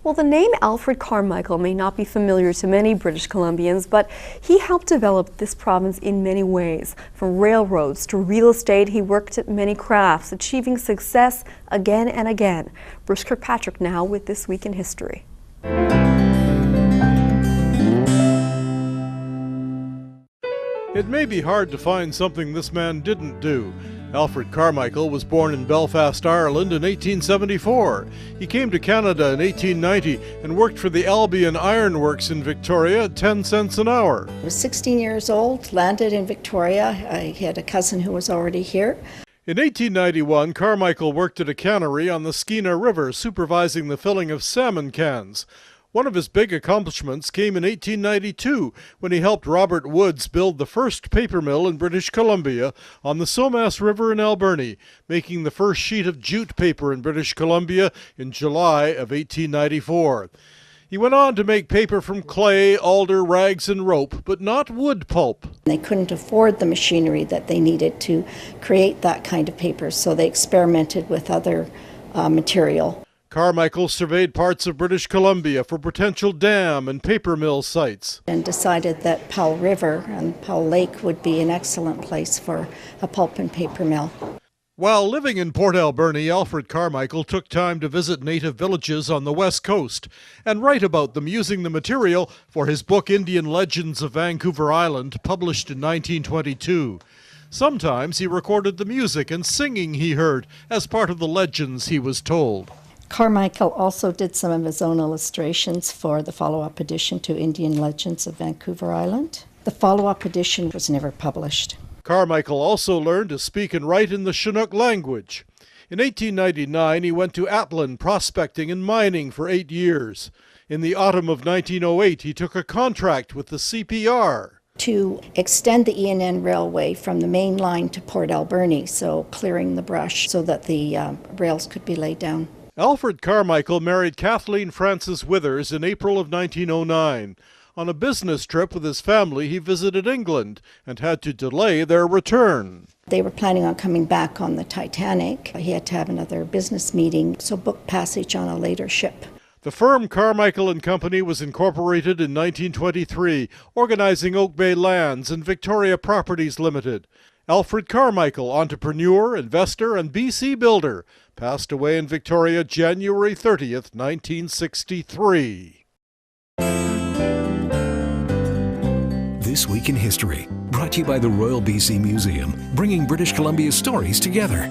Well, the name Alfred Carmichael may not be familiar to many British Columbians, but he helped develop this province in many ways. From railroads to real estate, he worked at many crafts, achieving success again and again. Bruce Kirkpatrick now with This Week in History. It may be hard to find something this man didn't do. Alfred Carmichael was born in Belfast, Ireland in 1874. He came to Canada in 1890 and worked for the Albion Iron Works in Victoria at 10 cents an hour. I was 16 years old, landed in Victoria. I had a cousin who was already here. In 1891, Carmichael worked at a cannery on the Skeena River, supervising the filling of salmon cans. One of his big accomplishments came in 1892 when he helped Robert Woods build the first paper mill in British Columbia on the Somas River in Alberni, making the first sheet of jute paper in British Columbia in July of 1894. He went on to make paper from clay, alder, rags, and rope, but not wood pulp. They couldn't afford the machinery that they needed to create that kind of paper, so they experimented with other material. Carmichael surveyed parts of British Columbia for potential dam and paper mill sites and decided that Powell River and Powell Lake would be an excellent place for a pulp and paper mill. While living in Port Alberni, Alfred Carmichael took time to visit native villages on the west coast and write about them using the material for his book Indian Legends of Vancouver Island, published in 1922. Sometimes he recorded the music and singing he heard as part of the legends he was told. Carmichael also did some of his own illustrations for the follow-up edition to Indian Legends of Vancouver Island. The follow-up edition was never published. Carmichael also learned to speak and write in the Chinook language. In 1899, he went to Atlin prospecting and mining for 8 years. In the autumn of 1908, he took a contract with the CPR to extend the E&N Railway from the main line to Port Alberni, so clearing the brush so that the rails could be laid down. Alfred Carmichael married Kathleen Frances Withers in April of 1909. On a business trip with his family, he visited England and had to delay their return. They were planning on coming back on the Titanic. He had to have another business meeting, so booked passage on a later ship. The firm Carmichael and Company was incorporated in 1923, organizing Oak Bay Lands and Victoria Properties Limited. Alfred Carmichael, entrepreneur, investor, and BC builder, passed away in Victoria January 30th, 1963. This Week in History, brought to you by the Royal BC Museum, bringing British Columbia's stories together.